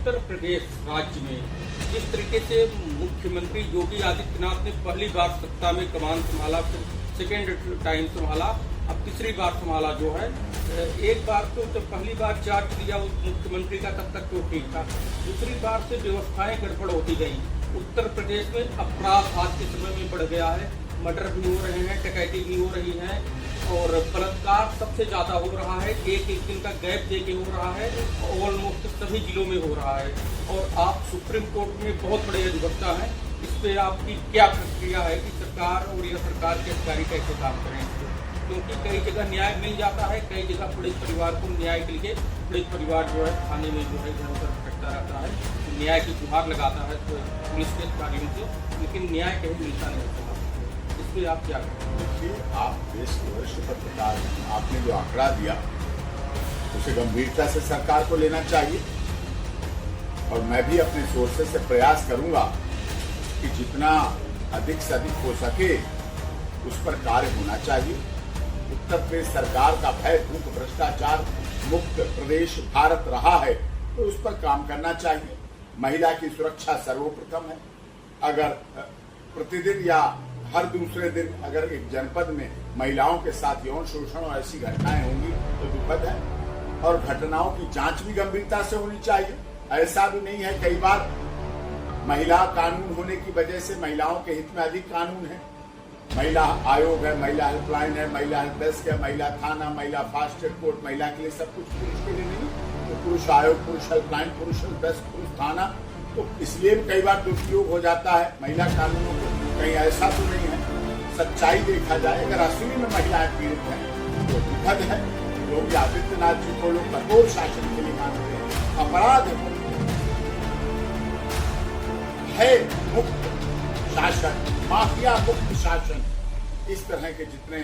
उत्तर प्रदेश राज्य में जिस तरीके से मुख्यमंत्री योगी आदित्यनाथ ने पहली बार सत्ता में कमान संभाला, फिर सेकेंड टाइम संभाला, अब तीसरी बार संभाला जो है, एक बार तो जब पहली बार चार्ज दिया उस मुख्यमंत्री का तब तक तो ठीक था, दूसरी बार से व्यवस्थाएं गड़बड़ होती गई। उत्तर प्रदेश में अपराध आज के समय में बढ़ गया है, मर्डर भी हो रहे हैं, डकैती भी हो रही है और बलात्कार सबसे ज़्यादा हो रहा है। एक दिन का गैप दे के हो रहा है, ऑलमोस्ट सभी जिलों में हो रहा है। और आप सुप्रीम कोर्ट में बहुत बड़े अधिवक्ता हैं, इस पर आपकी क्या प्रतिक्रिया है कि सरकार और यह सरकार के अधिकारी कैसे काम करें? क्योंकि कई जगह न्याय मिल जाता है, कई जगह पीड़ित परिवार को न्याय के लिए पीड़ित परिवार जो है थाने में जो है इधर उधर भटकता रहता है, न्याय की गुहार लगाता है तो पुलिस के अधिकारियों से, लेकिन न्याय कहीं मिलता नहीं होता। इस पर आप क्या करें? देखिए, आप देश के वरिष्ठ पत्रकार, आपने जो आंकड़ा दिया उसे गंभीरता से सरकार को लेना चाहिए और मैं भी अपने सोर्सेस से प्रयास करूंगा कि जितना अधिक से अधिक हो सके उस पर कार्य होना चाहिए। उत्तर प्रदेश सरकार का भय मुक्त भ्रष्टाचार मुक्त प्रदेश भारत रहा है तो उस पर काम करना चाहिए। महिला की सुरक्षा सर्वप्रथम है। अगर प्रतिदिन या हर दूसरे दिन अगर एक जनपद में महिलाओं के साथ यौन शोषण और ऐसी घटनाएं होंगी तो दुखद है और घटनाओं की जांच भी गंभीरता से होनी चाहिए। ऐसा भी नहीं है, कई बार महिला कानून होने की वजह से महिलाओं के हित में अधिक कानून है। महिला आयोग है, महिला हेल्पलाइन है, महिला हेल्प डेस्क है, महिला थाना, महिला फास्ट ट्रैक कोर्ट, महिला के लिए सब कुछ, पुरुष के लिए नहीं। तो पुरुष आयोग, पुरुष हेल्पलाइन, पुरुष हेल्प डेस्क, पुरुष थाना, तो इसलिए भी कई बार दुरुपयोग हो जाता है महिला कानूनों को। कहीं ऐसा तो नहीं है, सच्चाई देखा जाए अगर असली में महिलाएं पीड़ित हैं तो दुखद है। योगी आदित्यनाथ जी को लोग कठोर शासन के लिए मानते हैं, अपराध है मुक्त शासन, माफिया मुक्त शासन, इस तरह के जितने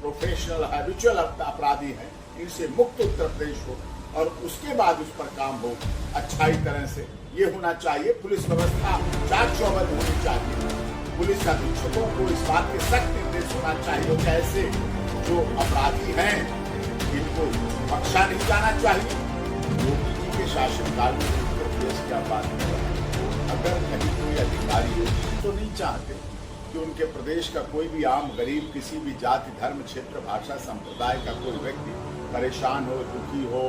प्रोफेशनल हैबिचुअल अपराधी हैं इनसे मुक्त उत्तर प्रदेश हो और उसके बाद उस पर काम हो अच्छाई तरह से, ये होना चाहिए। पुलिस व्यवस्था चाक चौबंद होनी चाहिए। पुलिस अधीक्षकों को इस बात के सख्त निर्देश होना चाहिए कि ऐसे जो अपराधी हैं इनको बख्शा नहीं जाना चाहिए। योगी जी के शासनकाल में उत्तर प्रदेश की बात कर रहे हैं, अगर कहीं कोई अधिकारी योगी तो नहीं चाहते कि उनके प्रदेश का कोई भी आम गरीब, किसी भी जाति धर्म क्षेत्र भाषा संप्रदाय का कोई व्यक्ति परेशान हो, दुखी हो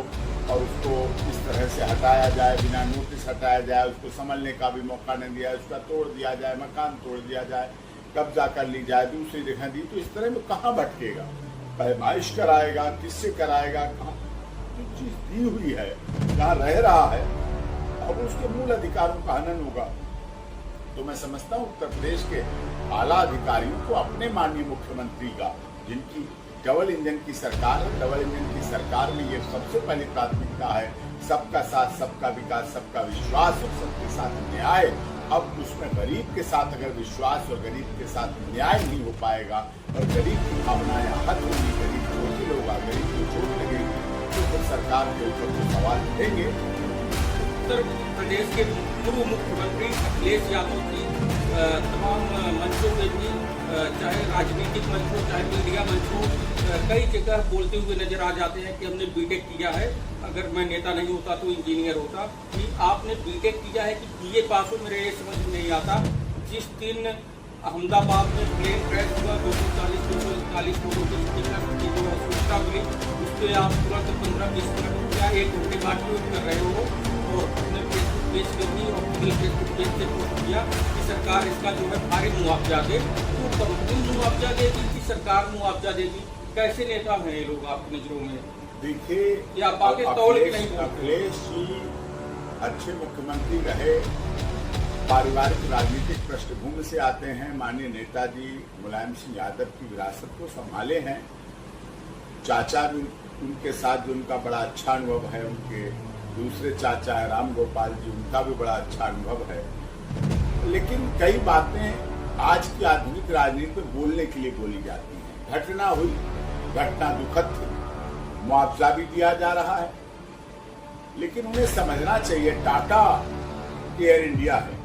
और उसको इस तरह से हटाया जाए, बिना नोटिस हटाया जाए, उसको संभलने का भी मौका नहीं दिया, उसका तोड़ दिया जाए, मकान तोड़ दिया जाए, कब्जा कर ली जाए, दूसरी जगह दी, तो इस तरह में कहाँ भटकेगा? पैमाइश कराएगा, किससे कराएगा? कहाँ जो चीज दी हुई है, जहाँ रह रहा है, अब उसके मूल अधिकारों का हनन होगा। तो मैं समझता हूँ उत्तर प्रदेश के आला अधिकारियों को अपने माननीय मुख्यमंत्री का, जिनकी डबल इंजन की सरकार है, डबल इंजन की सरकार में ये सबसे पहली प्राथमिकता है सबका साथ, सबका विकास, सबका विश्वास और सबके साथ न्याय। अब उसमें गरीब के साथ अगर विश्वास और गरीब के साथ न्याय नहीं हो पाएगा और गरीब की भावनाएं आहत होगी, गरीब चोटिल होगा, गरीब को चोट लगेगी, तो फिर सरकार के ऊपर जो सवाल उठेंगे। उत्तर प्रदेश के पूर्व मुख्यमंत्री अखिलेश यादव की तमाम मंचों में भी, चाहे राजनीतिक मंच हो चाहे मीडिया मंच हो, कई जगह बोलते हुए नजर आ जाते हैं कि हमने बीटेक किया है, अगर मैं नेता नहीं होता तो इंजीनियर होता। कि आपने बीटेक किया है कि बीए पास हो, मेरे ये समझ में नहीं आता। जिस दिन अहमदाबाद में प्लेन क्रैश हुआ, 240-241 लोगों की जो है सूचना मिली, उस पर आप तुरंत 15-20 मिनट या 1 घंटे बाद ट्वीट कर रहे हो और अपने फेसबुक पेज पे भी और गूगल फेसबुक पेज से पोस्ट किया कि सरकार इसका जो है भारी मुआवजा दे। तो कंपनी मुआवजा देगी कि सरकार मुआवजा देगी? कैसे नेता हैं ये लोग आपकी नजरों में? देखिए, या बाकी तौल के नहीं? अखिलेश जी अच्छे मुख्यमंत्री रहे, पारिवारिक राजनीतिक पृष्ठभूमि से आते हैं। माननीय नेताजी मुलायम सिंह यादव की विरासत को संभाले हैं। चाचा भी उनके साथ जो उनका बड़ा अच्छा अनुभव है, उनके दूसरे चाचा है राम गोपाल जी, उनका भी बड़ा अच्छा अनुभव है। लेकिन कई बातें आज की आधुनिक राजनीति में बोलने के लिए बोली जाती हैं। घटना हुई, घटना दुखद थी, मुआवजा भी दिया जा रहा है, लेकिन उन्हें समझना चाहिए टाटा एयर इंडिया है,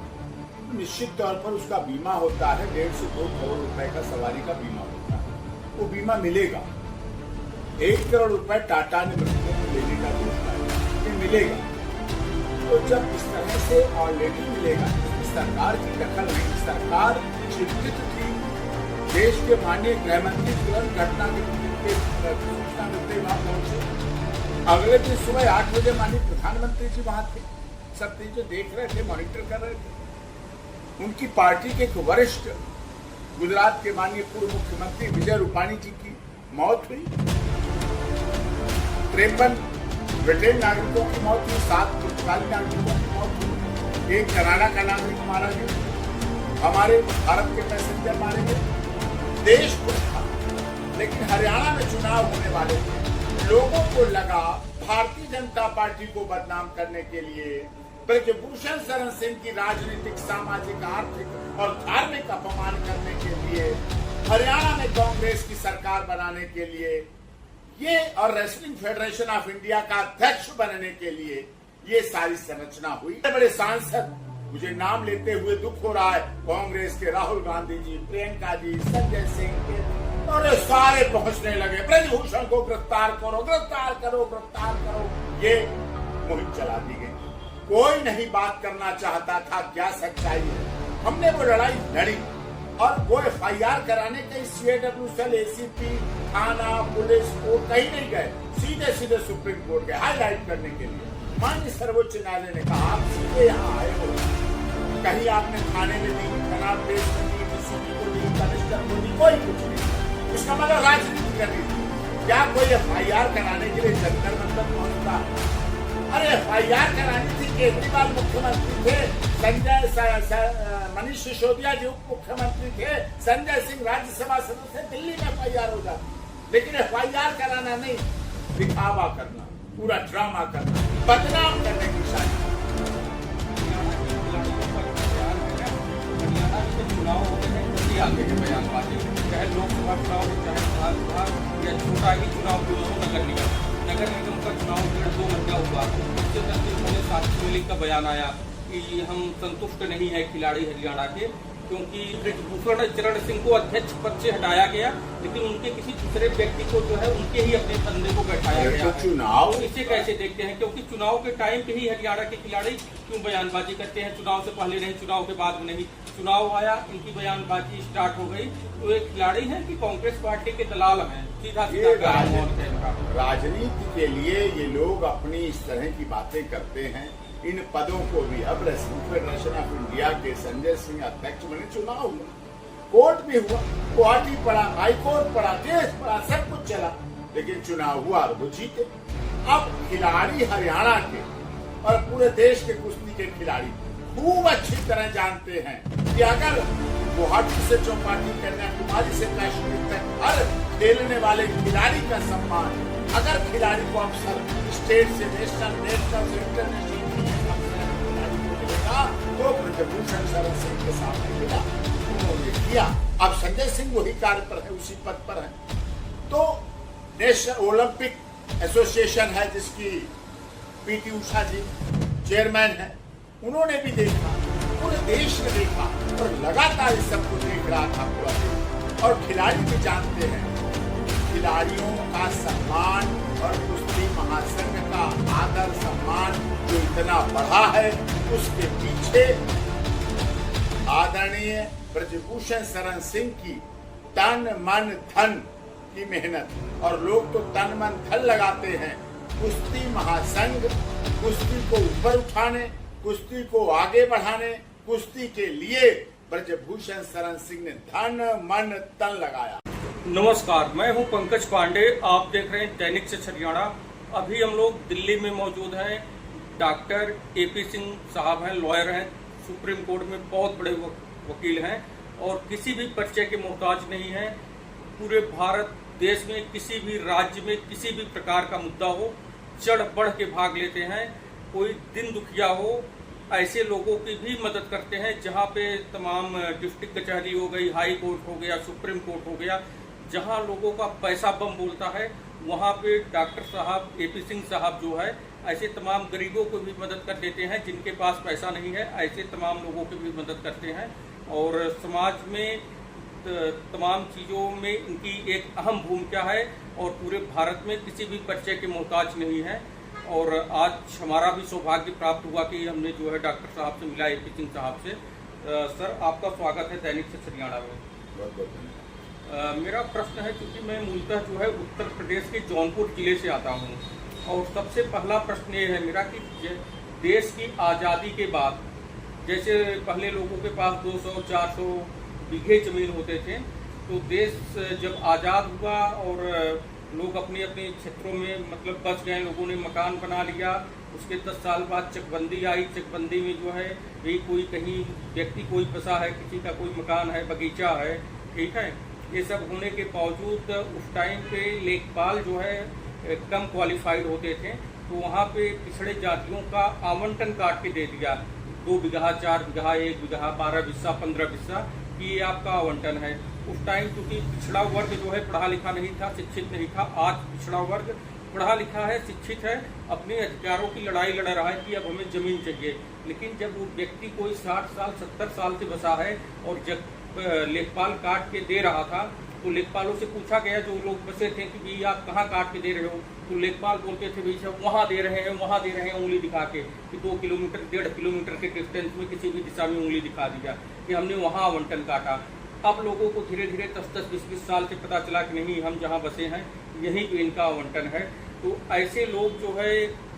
निश्चित तौर पर उसका बीमा होता है, 1.5 से 2 करोड़ रुपए का सवारी का बीमा होता है, वो बीमा मिलेगा। 1 करोड़ रुपए टाटा ने मृतकों को लेने का घोषणा है, ये मिलेगा। तो जब इस तरह से ऑलरेडी मिलेगा, सरकार की दखल नहीं, सरकार चिंतित थी। देश के माननीय गृह मंत्री तुरंत घटना के सूचना मिलते वहां पहुंचे। अगले दिन सुबह 8 बजे माननीय प्रधानमंत्री जी वहां थे, सब चीजें देख रहे थे, मॉनिटर कर रहे थे। उनकी पार्टी के एक वरिष्ठ गुजरात के माननीय पूर्व मुख्यमंत्री विजय रूपाणी जी की मौत हुई। 53 ब्रिटेन नागरिकों की मौत हुई, 7 पुर्तगाली नागरिकों की मौत हुई, 1 कनाडा का नागरिक मारा गया, हमारे भारत के पैसेंजर मारे गए। देश खुश था, लेकिन हरियाणा में चुनाव होने वाले थे। लोगों को लगा भारतीय जनता पार्टी को बदनाम करने के लिए, ब्रजभूषण शरण सिंह की राजनीतिक, सामाजिक, आर्थिक और धार्मिक अपमान करने के लिए, हरियाणा में कांग्रेस की सरकार बनाने के लिए ये, और रेसलिंग फेडरेशन ऑफ इंडिया का अध्यक्ष बनने के लिए ये सारी संरचना हुई। बड़े सांसद, मुझे नाम लेते हुए दुख हो रहा है, कांग्रेस के राहुल गांधी जी, प्रियंका जी, संजय सिंह और सारे पहुंचने लगे, ब्रजभूषण को गिरफ्तार करो, गिरफ्तार करो, गिरफ्तार करो। ये मुहिम चला दी गई। कोई नहीं बात करना चाहता था क्या सच्चाई है। हमने वो लड़ाई लड़ी और वो FIR कराने के CAW सेल, ACP, थाना, पुलिस कोर्ट कहीं नहीं गए, सीधे सीधे सुप्रीम कोर्ट गए हाईलाइट करने के लिए। माननीय सर्वोच्च न्यायालय ने कहा आप सीधे यहाँ आए हो, कहीं आपने थाने में दी, कनाट प्रेस में दी, DCP को दी, कमिश्नर को दी, कोई कुछ नहीं। इसका मतलब राजनीति कर रही थी। क्या कोई FIR कराने के लिए जंतर मंतर पहुंचता? अरे FIR करानी थी, केजरीवाल मुख्यमंत्री थे, मनीष सिसोदिया जी उप मुख्यमंत्री थे, संजय सिंह राज्यसभा सदस्य, दिल्ली में FIR होगा। लेकिन FIR कराना नहीं, दिखावा करना, पूरा ड्रामा करना, बदनाम करने की शादी। चुनाव होते हैं, जल्दी आगे के बयानबाजी, चाहे लोकसभा चुनाव हो, चाहे विधानसभा या छोटा ही चुनाव क्यों हो, नगर निगम का चुनाव 1.5-2 महीना हुआ। उससे 10 दिन पहले साक्षी मलिक का बयान आया कि हम संतुष्ट नहीं है खिलाड़ी हरियाणा के, क्योंकि ब्रजभूषण शरण सिंह को अध्यक्ष पद से हटाया गया, लेकिन उनके किसी दूसरे व्यक्ति को जो है उनके ही अपने कंधे को बैठाया गया है। चुनाव इसे कैसे देखते हैं? क्योंकि चुनाव के टाइम पे ही हरियाणा के खिलाड़ी क्यों बयानबाजी करते हैं, चुनाव से पहले नहीं, चुनाव के बाद में नहीं। चुनाव आया, इनकी बयानबाजी स्टार्ट हो गई, तो ये खिलाड़ी हैं कि कांग्रेस पार्टी के दलाल हैं? सीधा राजनीति के लिए ये लोग अपनी इस तरह की बातें करते हैं। इन पदों को भी अब रेसलिंग फेडरेशन ऑफ इंडिया के संजय सिंह अध्यक्ष बने, चुनाव हुआ, कोर्ट भी हुआ, गुवाहाटी पड़ा, हाई कोर्ट पड़ा, केस पड़ा, सब कुछ चला, लेकिन चुनाव हुआ और वो जीते। अब खिलाड़ी हरियाणा के और पूरे देश के कुश्ती के खिलाड़ी खूब अच्छी तरह जानते हैं कि अगर गुवाहाटी से चौपाटी, कन्याकुमारी से कश्मीर तक हर खेलने वाले खिलाड़ी का सम्मान, अगर खिलाड़ी को अवसर स्टेट से नेशनल, नेशनल से इंटरनेशनल तो ब्रजभूषण शरण सिंह के सामने मिला, उन्होंने किया। अब संजय सिंह वही कार्य पर है, उसी पद पर है। तो नेशनल ओलंपिक एसोसिएशन है जिसकी PT उषा जी चेयरमैन है, उन्होंने भी देखा, पूरे देश ने देखा और लगातार इस सबको देख रहा था पूरा देश। और खिलाड़ी भी जानते हैं खिलाड़ियों का सम्मान और कुश्ती महासंघ का आदर सम्मान जो इतना बढ़ा है, उसके पीछे आदरणीय ब्रजभूषण शरण सिंह की तन मन धन की मेहनत। और लोग तो तन मन धन लगाते हैं कुश्ती महासंघ, कुश्ती को ऊपर उठाने, कुश्ती को आगे बढ़ाने, कुश्ती के लिए ब्रजभूषण शरण सिंह ने धन मन तन लगाया। नमस्कार, मैं हूं पंकज पांडे, आप देख रहे हैं दैनिक सच हरियाणा। अभी हम लोग दिल्ली में मौजूद हैं। डॉक्टर AP सिंह साहब हैं, लॉयर हैं, सुप्रीम कोर्ट में बहुत बड़े वकील हैं और किसी भी परिचय के मोहताज नहीं हैं। पूरे भारत देश में किसी भी राज्य में किसी भी प्रकार का मुद्दा हो, चढ़ बढ़ के भाग लेते हैं। कोई दिन दुखिया हो, ऐसे लोगों की भी मदद करते हैं। जहां पे तमाम डिस्ट्रिक्ट कचहरी हो गई, हाई कोर्ट हो गया, सुप्रीम कोर्ट हो गया, जहां लोगों का पैसा बम बोलता है, वहां पे डॉक्टर साहब AP सिंह साहब जो है ऐसे तमाम गरीबों को भी मदद कर देते हैं। जिनके पास पैसा नहीं है, ऐसे तमाम लोगों की भी मदद करते हैं। और समाज में तमाम चीज़ों में इनकी एक अहम भूमिका है और पूरे भारत में किसी भी परिचय के मोहताज नहीं है। और आज हमारा भी सौभाग्य प्राप्त हुआ कि हमने जो है डॉक्टर साहब से मिला, AP सिंह साहब से। सर, आपका स्वागत है दैनिक सवेरा हरियाणा में। बहुत बहुत धन्यवाद। मेरा प्रश्न है, क्योंकि मैं मूलतः जो है उत्तर प्रदेश के जौनपुर जिले से आता हूँ, और सबसे पहला प्रश्न ये है मेरा कि देश की आज़ादी के बाद जैसे पहले लोगों के पास 200-400 बीघे ज़मीन होते थे, तो देश जब आज़ाद हुआ और लोग अपने अपने क्षेत्रों में मतलब बच गए, लोगों ने मकान बना लिया। उसके 10 साल बाद चकबंदी आई। चकबंदी में जो है यही कोई कहीं व्यक्ति कोई बसा है, किसी का कोई मकान है, बगीचा है, ठीक है। ये सब होने के बावजूद उस टाइम पे लेखपाल जो है कम क्वालिफाइड होते थे, तो वहाँ पे पिछड़े जातियों का आवंटन काट के दे दिया। 2 बीघा, 4 बीघा, 1 बीघा, 12 बिस्सा, 15 बिस्सा की ये आपका आवंटन है। उस टाइम क्योंकि पिछड़ा वर्ग जो है पढ़ा लिखा नहीं था, शिक्षित नहीं था। आज पिछड़ा वर्ग पढ़ा लिखा है, शिक्षित है, अपने अधिकारों की लड़ाई लड़ रहा है कि अब हमें ज़मीन चाहिए। लेकिन जब वो व्यक्ति कोई 60 साल 70 साल से बसा है और जब लेखपाल काट के दे रहा था, तो लेखपालों से पूछा गया जो लोग बसे थे कि भाई आप कहाँ काट के दे रहे हो, तो लेखपाल बोलते थे भाई साहब वहाँ दे रहे हैं, वहाँ दे रहे हैं, उंगली दिखा के कि 2 किलोमीटर 1.5 किलोमीटर के डिस्टेंस में किसी भी दिशा में उंगली दिखा दिया कि हमने वहाँ आवंटन काटा। अब लोगों को धीरे धीरे 10-10, 20-20 साल से पता चला कि नहीं, हम जहाँ बसे हैं यहीं पे इनका आवंटन है। तो ऐसे लोग जो है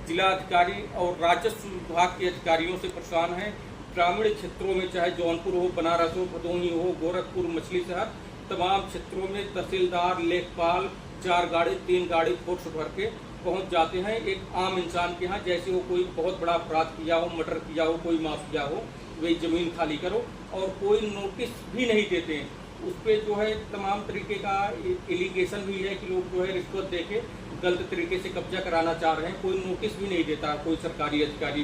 जिलाधिकारी और राजस्व विभाग के अधिकारियों से परेशान हैं। ग्रामीण क्षेत्रों में चाहे जौनपुर हो, बनारस हो, भदोही हो, गोरखपुर, मछली शहर, तमाम क्षेत्रों में तहसीलदार, लेखपाल 4 गाड़ी 3 गाड़ी फोर्स भर के पहुंच जाते हैं एक आम इंसान के यहाँ, जैसे वो कोई बहुत बड़ा अपराध किया हो, मर्डर किया हो, कोई माफिया हो, वही ज़मीन खाली करो, और कोई नोटिस भी नहीं देते हैं। उस पर जो है तमाम तरीके का एलिगेशन भी है कि लोग जो है रिश्वत देके गलत तरीके से कब्जा कराना चाह रहे हैं। कोई नोटिस भी नहीं देता कोई सरकारी अधिकारी।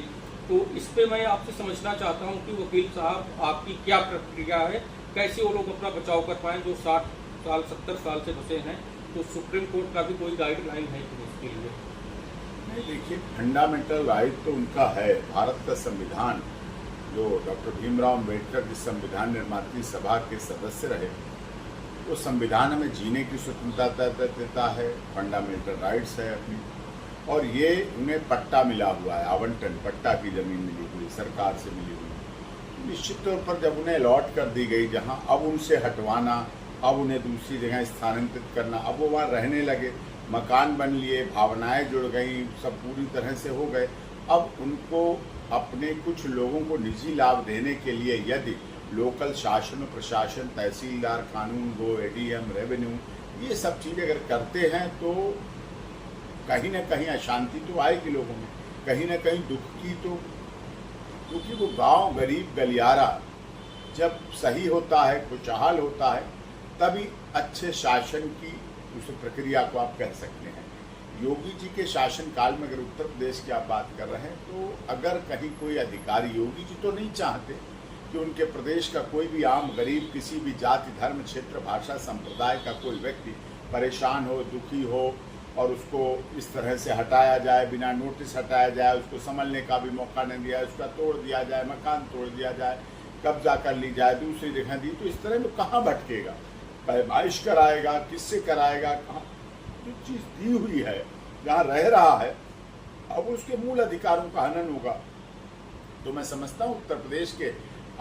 तो इस पे मैं आपसे समझना चाहता हूँ कि वकील साहब आपकी क्या प्रक्रिया है, कैसे वो लोग अपना बचाव कर पाएँ जो 60 साल 70 साल से बसे हैं। तो सुप्रीम कोर्ट का भी कोई गाइडलाइन है इसके लिए? नहीं, देखिए, फंडामेंटल राइट तो उनका है। भारत का संविधान जो डॉक्टर भीमराव अम्बेडकर जिस संविधान निर्मात्री सभा के सदस्य रहे, वो संविधान हमें जीने की स्वतंत्रता देता है, फंडामेंटल राइट्स है अपनी, और ये उन्हें पट्टा मिला हुआ है, आवंटन पट्टा की ज़मीन मिली हुई, सरकार से मिली हुई। निश्चित तौर पर जब उन्हें अलॉट कर दी गई, जहाँ अब उनसे हटवाना, अब उन्हें दूसरी जगह स्थानांतरित करना, अब वो वहाँ रहने लगे, मकान बन लिए, भावनाएं जुड़ गई, सब पूरी तरह से हो गए। अब उनको अपने कुछ लोगों को निजी लाभ देने के लिए यदि लोकल शासन प्रशासन, तहसीलदार, कानून गो, ADM, रेवेन्यू, ये सब चीज़ें अगर करते हैं तो कहीं ना कहीं अशांति तो आएगी लोगों में, कहीं ना कहीं दुख की। तो क्योंकि वो गांव गरीब गलियारा जब सही होता है, खुशहाल होता है, तभी अच्छे शासन की उस प्रक्रिया को आप कह सकते हैं। योगी जी के शासनकाल में अगर उत्तर प्रदेश की आप बात कर रहे हैं, तो अगर कहीं कोई अधिकारी, योगी जी तो नहीं चाहते कि उनके प्रदेश का कोई भी आम गरीब, किसी भी जाति, धर्म, क्षेत्र, भाषा, संप्रदाय का कोई व्यक्ति परेशान हो, दुखी हो, और उसको इस तरह से हटाया जाए, बिना नोटिस हटाया जाए, उसको संभलने का भी मौका नहीं दिया, उसका तोड़ दिया जाए, मकान तोड़ दिया जाए, कब्जा कर ली जाए, दूसरी जगह दी, तो इस तरह में कहाँ भटकेगा, पैमाइश कराएगा, किससे कराएगा, कहाँ? जो चीज़ दी हुई है, जहाँ रह रहा है, अब उसके मूल अधिकारों का हनन होगा। तो मैं समझता हूँ उत्तर प्रदेश के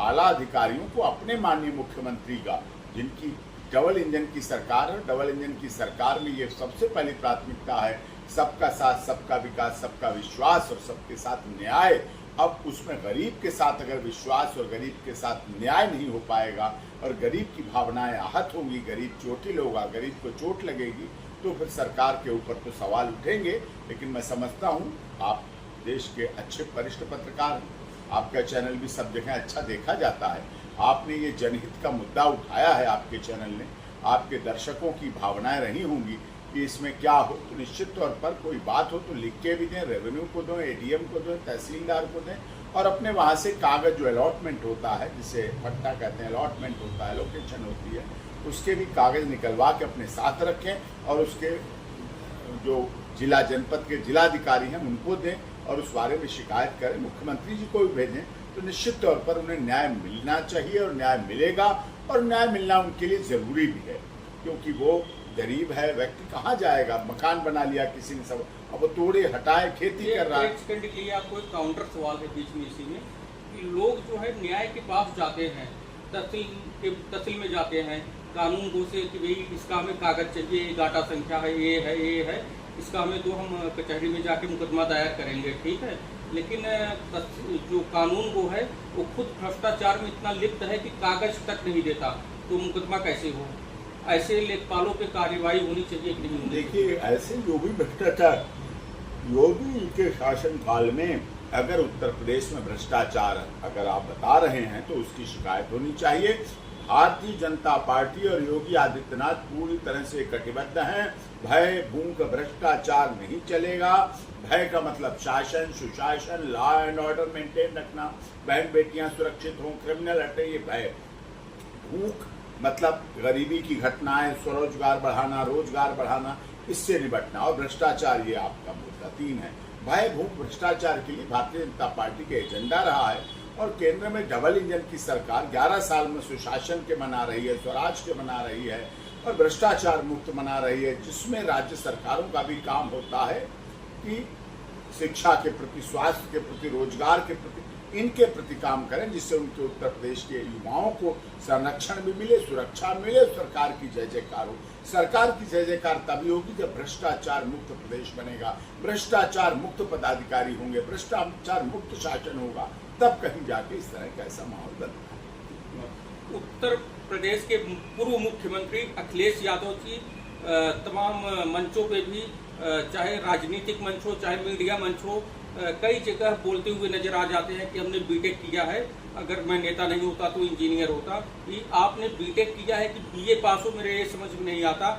आला अधिकारियों को अपने माननीय मुख्यमंत्री का, जिनकी डबल इंजन की सरकार है, डबल इंजन की सरकार में ये सबसे पहली प्राथमिकता है सबका साथ, सबका विकास, सबका विश्वास और सबके साथ न्याय। अब उसमें गरीब के साथ अगर विश्वास और गरीब के साथ न्याय नहीं हो पाएगा और गरीब की भावनाएं आहत होंगी, गरीब चोटिल होगा, गरीब को चोट लगेगी, तो फिर सरकार के ऊपर तो सवाल उठेंगे। लेकिन मैं समझता हूँ आप देश के अच्छे वरिष्ठ पत्रकार हैं, आपका चैनल भी सब जगह अच्छा देखा जाता है, आपने ये जनहित का मुद्दा उठाया है, आपके चैनल ने, आपके दर्शकों की भावनाएं रही होंगी कि इसमें क्या हो, तो निश्चित तौर पर कोई बात हो तो लिख के भी दें, रेवेन्यू को दें, ADM को दें, तहसीलदार को दें, और अपने वहाँ से कागज़ जो अलॉटमेंट होता है, जिसे पट्टा कहते हैं, अलॉटमेंट होता है, लोकेशन होती है, उसके भी कागज़ निकलवा के अपने साथ रखें और उसके जो जिला जनपद के जिलाधिकारी हैं उनको दें और उस बारे में शिकायत करें, मुख्यमंत्री जी को भी भेजें, तो निश्चित तौर पर उन्हें न्याय मिलना चाहिए और न्याय मिलेगा। और न्याय मिलना उनके लिए ज़रूरी भी है, क्योंकि वो गरीब है व्यक्ति कहाँ जाएगा? मकान बना लिया किसी ने, सब अब तोड़े हटाए खेती कर रहा है। एक सेकंड के लिए आपको एक काउंटर सवाल है बीच में इसी में कि लोग जो है न्याय के पास जाते हैं, तहसील में जाते हैं कानून गो से कि भाई इसका हमें कागज चाहिए, गाटा संख्या है, ये है, इसका हमें तो हम कचहरी में जाके मुकदमा दायर करेंगे, ठीक है। लेकिन जो कानून वो है वो खुद भ्रष्टाचार में इतना लिप्त है कि कागज तक नहीं देता, तो मुकदमा कैसे हो? ऐसे लेखपालों पे कार्रवाई होनी चाहिए कि नहीं? देखिए, ऐसे जो भी भ्रष्टाचार, योगी के शासनकाल में अगर उत्तर प्रदेश में भ्रष्टाचार अगर आप बता रहे हैं तो उसकी शिकायत होनी चाहिए। भारतीय जनता पार्टी और योगी आदित्यनाथ पूरी तरह से कटिबद्ध हैं। भय भूख भ्रष्टाचार नहीं चलेगा। भय का मतलब शासन, सुशासन, लॉ एंड ऑर्डर मेंटेन रखना, बहन बेटियां सुरक्षित हों, क्रिमिनल हटे, ये भय। भूख मतलब गरीबी की घटनाएं, स्वरोजगार बढ़ाना, रोजगार बढ़ाना, इससे निपटना, और भ्रष्टाचार, ये आपका मुद्दा 3 है। भय भूख भ्रष्टाचार के लिए भारतीय जनता पार्टी का एजेंडा रहा है और केंद्र में डबल इंजन की सरकार 11 साल में सुशासन के बना रही है, स्वराज के बना रही है और भ्रष्टाचार मुक्त बना रही है, जिसमें राज्य सरकारों का भी काम होता है कि शिक्षा के प्रति, स्वास्थ्य के प्रति, रोजगार के प्रति, इनके प्रति काम करें, जिससे उनके उत्तर प्रदेश के युवाओं को संरक्षण भी मिले, सुरक्षा मिले, सरकार की जय जयकार हो। सरकार की जय जयकार तभी होगी जब भ्रष्टाचार मुक्त प्रदेश बनेगा, भ्रष्टाचार मुक्त पदाधिकारी होंगे, भ्रष्टाचार मुक्त शासन होगा, तब कहीं जाके इस तरह का ऐसा माहौल बनता। उत्तर प्रदेश के पूर्व मुख्यमंत्री अखिलेश यादव जी तमाम मंचों पे भी, चाहे राजनीतिक मंच हो चाहे मीडिया मंच हो, कई जगह बोलते हुए नजर आ जाते हैं कि हमने बीटेक किया है, अगर मैं नेता नहीं होता तो इंजीनियर होता। कि आपने बीटेक किया है कि बीए पास हो, मेरे ये समझ में नहीं आता।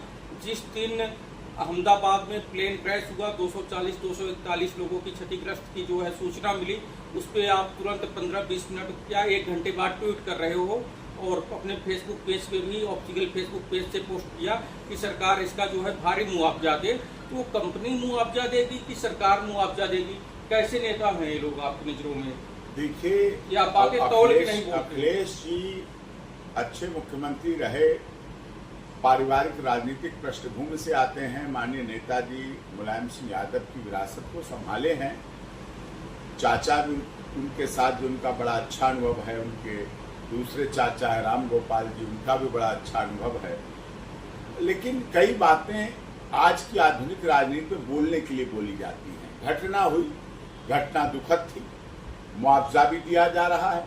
जिस दिन अहमदाबाद में प्लेन क्रैश हुआ, 240-241 लोगों की क्षतिग्रस्त की जो है सूचना मिली, उस पर आप तुरंत 15-20 मिनट या 1 घंटे बाद ट्वीट कर रहे हो और अपने फेसबुक पेज पे भी, ऑफिशियल फेसबुक पेज से पोस्ट किया कि सरकार इसका जो है भारी मुआवजा दे। तो कंपनी मुआवजा देगी कि सरकार मुआवजा देगी? कैसे नेता हैं ये लोग आपकी नजरों में? देखिए, या बातें तौल के नहीं बोलते? अखिलेश जी अच्छे मुख्यमंत्री रहे, पारिवारिक राजनीतिक पृष्ठभूमि से आते हैं, माननीय नेताजी मुलायम सिंह यादव की विरासत को संभाले हैं। चाचा भी उनके साथ जो उनका बड़ा अच्छा अनुभव है, उनके दूसरे चाचा है राम गोपाल जी, उनका भी बड़ा अच्छा अनुभव है। लेकिन कई बातें आज की आधुनिक राजनीति में बोलने के लिए बोली जाती हैं। घटना हुई, घटना दुखद थी, मुआवजा भी दिया जा रहा है,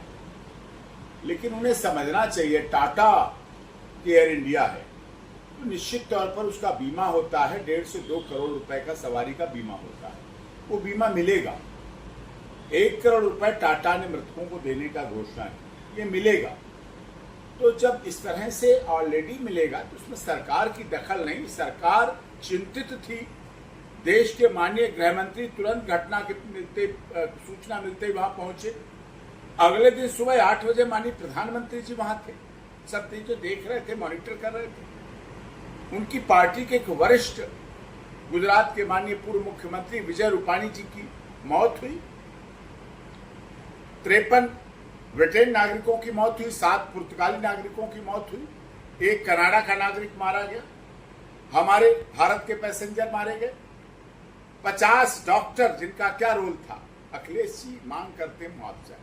लेकिन उन्हें समझना चाहिए टाटा की एयर इंडिया है तो निश्चित तौर पर उसका बीमा होता है, 1.5 से 2 करोड़ रुपए का सवारी का बीमा होता है, वो बीमा मिलेगा। 1 करोड़ रुपए टाटा ने मृतकों को देने का घोषणा की, ये मिलेगा। तो जब इस तरह से ऑलरेडी मिलेगा तो उसमें सरकार की दखल नहीं, सरकार चिंतित थी। देश के माननीय गृह मंत्री तुरंत घटना के सूचना मिलते वहां पहुंचे। अगले दिन सुबह 8 बजे माननीय प्रधानमंत्री जी वहां थे, सब चीजें देख रहे थे, मॉनिटर कर रहे थे। उनकी पार्टी के एक वरिष्ठ गुजरात के माननीय पूर्व मुख्यमंत्री विजय रूपाणी जी की मौत हुई, 53 ब्रिटेन नागरिकों की मौत हुई, 7 पुर्तगाली नागरिकों की मौत हुई, 1 कनाडा का नागरिक मारा गया, हमारे भारत के पैसेंजर मारे गए, 50 डॉक्टर जिनका क्या रोल था। अखिलेश जी मांग करते मुआवजा।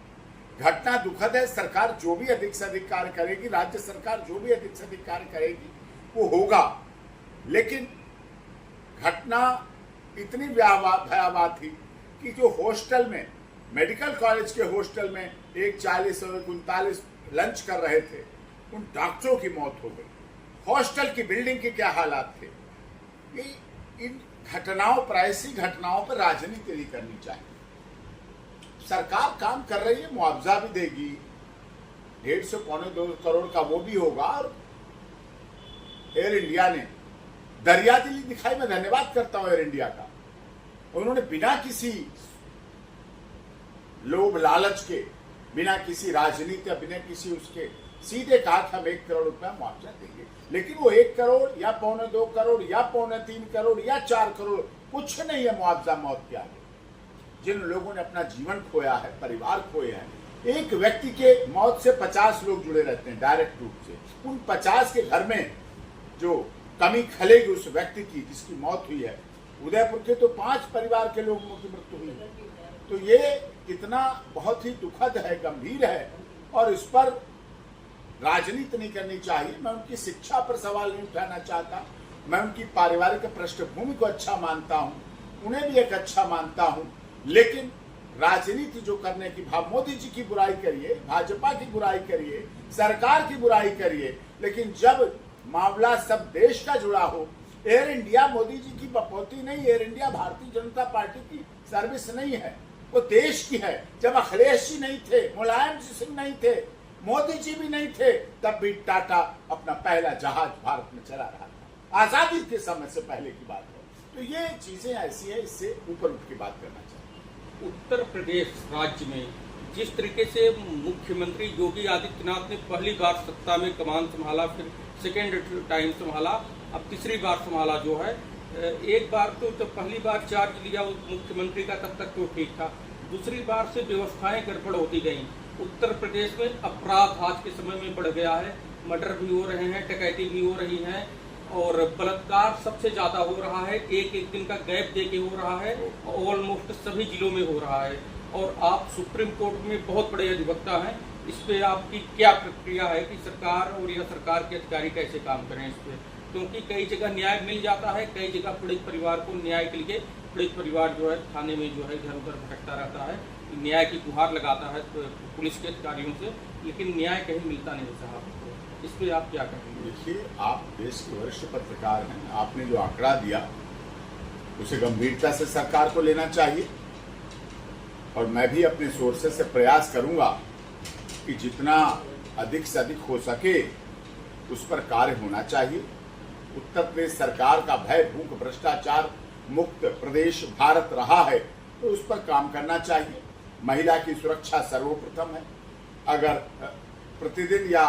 घटना दुखद है, सरकार जो भी अधिक से अधिक कार्य करेगी, राज्य सरकार जो भी अधिक से अधिक कार्य करेगी वो होगा, लेकिन घटना इतनी भयावह थी कि जो हॉस्टल में, मेडिकल कॉलेज के हॉस्टल में एक 40 और 39 लंच कर रहे थे, उन डॉक्टरों की मौत हो गई। हॉस्टल की बिल्डिंग के क्या हालात थे। इन घटनाओं पर, ऐसी घटनाओं पर राजनीति नहीं करनी चाहिए। सरकार काम कर रही है, मुआवजा भी देगी, 1.5 से 2.25 करोड़ का वो भी होगा। और एयर इंडिया ने दरिया दिली दिखाई, मैं धन्यवाद करता हूं एयर इंडिया का, उन्होंने बिना किसी लोभ लालच के, बिना किसी राजनीति, बिना किसी उसके, सीधे कहा कि हम 1 करोड़ रुपया मुआवजा देंगे। लेकिन वो 1 करोड़ या 2.25 करोड़ या 3.25 करोड़ या 4 करोड़ कुछ नहीं है मुआवजा मौत के आगे। जिन लोगों ने अपना जीवन खोया है, परिवार खोए हैं, एक व्यक्ति के मौत से 50 लोग जुड़े रहते हैं डायरेक्ट रूप से। उन 50 के घर में जो कमी खलेगी उस व्यक्ति की जिसकी मौत हुई है। उदयपुर के तो 5 परिवार के लोगों की मृत्यु हुई है। तो ये कितना बहुत ही दुखद है, गंभीर है, और इस पर राजनीति नहीं करनी चाहिए। मैं उनकी शिक्षा पर सवाल नहीं उठाना चाहता, मैं उनकी पारिवारिक पृष्ठभूमि को अच्छा मानता हूं, उन्हें भी एक अच्छा मानता हूं, लेकिन राजनीति जो करने की मोदी जी की बुराई करिए, भाजपा की बुराई करिए, सरकार की बुराई करिए, लेकिन जब मामला सब देश का जुड़ा हो, एयर इंडिया मोदी जी की बपौती नहीं, air India Bharatiya Janata party की सर्विस नहीं है, वो देश की है। जब अखिलेश जी नहीं थे, मुलायम सिंह नहीं थे, मोदी जी भी नहीं थे, तब भी टाटा अपना पहला जहाज भारत में चला रहा था, आजादी के समय से पहले की बात है। तो ये चीजें ऐसी है, इससे ऊपर उठ के बात करना चाहिए। उत्तर प्रदेश राज्य में जिस तरीके से मुख्यमंत्री योगी आदित्यनाथ ने पहली बार सत्ता में कमान संभाला, फिर सेकेंड टाइम संभाला, अब तीसरी बार संभाला जो है, एक बार तो जब पहली बार चार्ज लिया मुख्यमंत्री का तब तक तो ठीक था, दूसरी बार से व्यवस्थाएं गड़बड़ होती गई। उत्तर प्रदेश में अपराध आज के समय में बढ़ गया है, मर्डर भी हो रहे हैं, डकैती भी हो रही है, और बलात्कार सबसे ज्यादा हो रहा है, एक दिन का गैप दे के हो रहा है, ऑलमोस्ट सभी जिलों में हो रहा है। और आप सुप्रीम कोर्ट में बहुत बड़े अधिवक्ता हैं, इस पे आपकी क्या प्रक्रिया है कि सरकार और या सरकार के अधिकारी कैसे काम करें इस पे? क्योंकि कई जगह न्याय मिल जाता है, कई जगह पीड़ित परिवार को न्याय के लिए पीड़ित परिवार जो है थाने में जो है इधर उधर भटकता रहता है, न्याय की गुहार लगाता है तो पुलिस के अधिकारियों से, लेकिन न्याय कहीं मिलता नहीं साहब। इस पे आप क्या कहेंगे? देखिए, आप देश के वरिष्ठ पत्रकार हैं, आपने जो आंकड़ा दिया उसे गंभीरता से सरकार को लेना चाहिए, और मैं भी अपने सोर्सेस से प्रयास करूंगा कि जितना अधिक से अधिक हो सके उस पर कार्य होना चाहिए। उत्तर प्रदेश सरकार का भय भूख भ्रष्टाचार मुक्त प्रदेश भारत रहा है, तो उस पर काम करना चाहिए। महिला की सुरक्षा सर्वप्रथम है। अगर प्रतिदिन या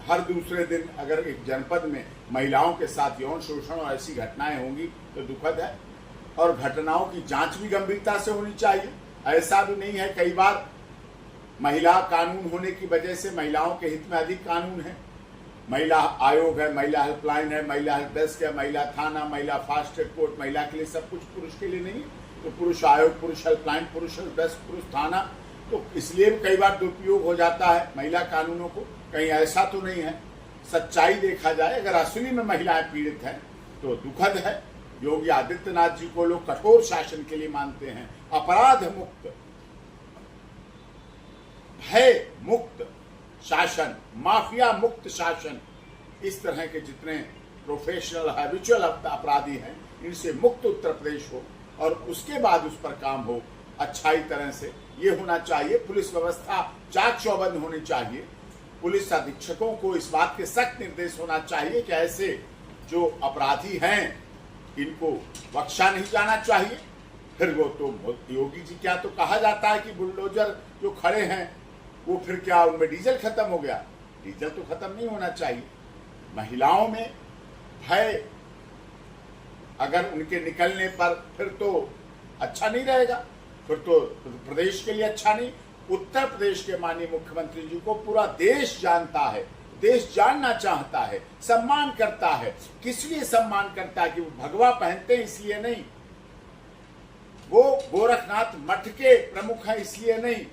हर दूसरे दिन अगर एक जनपद में महिलाओं के साथ यौन शोषण और ऐसी घटनाएं होंगी तो दुखद है, और घटनाओं की जांच भी गंभीरता से होनी चाहिए। ऐसा भी नहीं है, कई बार महिला कानून होने की वजह से महिलाओं के हित में अधिक कानून है, महिला आयोग है, महिला हेल्पलाइन है, महिला हेल्प डेस्क है, महिला थाना, महिला फास्ट ट्रैक कोर्ट, महिला के लिए सब कुछ, पुरुष के लिए नहीं है। तो पुरुष आयोग, पुरुष हेल्पलाइन, पुरुष हेल्प डेस्क, पुरुष थाना, तो इसलिए कई बार दुरुपयोग हो जाता है महिला कानूनों को। कहीं ऐसा तो नहीं है, सच्चाई देखा जाए अगर असली में महिलाएं पीड़ित हैं तो दुखद है। योगी आदित्यनाथ जी को लोग कठोर शासन के लिए मानते हैं, अपराध मुक्त, भय मुक्त शासन, माफिया मुक्त शासन, इस तरह के जितने प्रोफेशनल हैबिचुअल अपराधी हैं इनसे मुक्त उत्तर प्रदेश हो, और उसके बाद उस पर काम हो अच्छाई तरह से, ये होना चाहिए। पुलिस व्यवस्था चाक चौबंद होनी चाहिए। पुलिस अधीक्षकों को इस बात के सख्त निर्देश होना चाहिए कि ऐसे जो अपराधी हैं इनको बख्शा नहीं जाना चाहिए। फिर वो तो योगी जी, क्या तो कहा जाता है कि बुलडोजर जो खड़े हैं वो फिर क्या उनमें डीजल खत्म हो गया? डीजल तो खत्म नहीं होना चाहिए। महिलाओं में भय अगर उनके निकलने पर फिर तो अच्छा नहीं रहेगा, फिर तो प्रदेश के लिए अच्छा नहीं। उत्तर प्रदेश के माननीय मुख्यमंत्री जी को पूरा देश जानता है, देश जानना चाहता है, सम्मान करता है। किस लिए सम्मान करता है? कि वो भगवा पहनते हैं इसलिए नहीं, वो गोरखनाथ मठ के प्रमुख हैं इसलिए नहीं,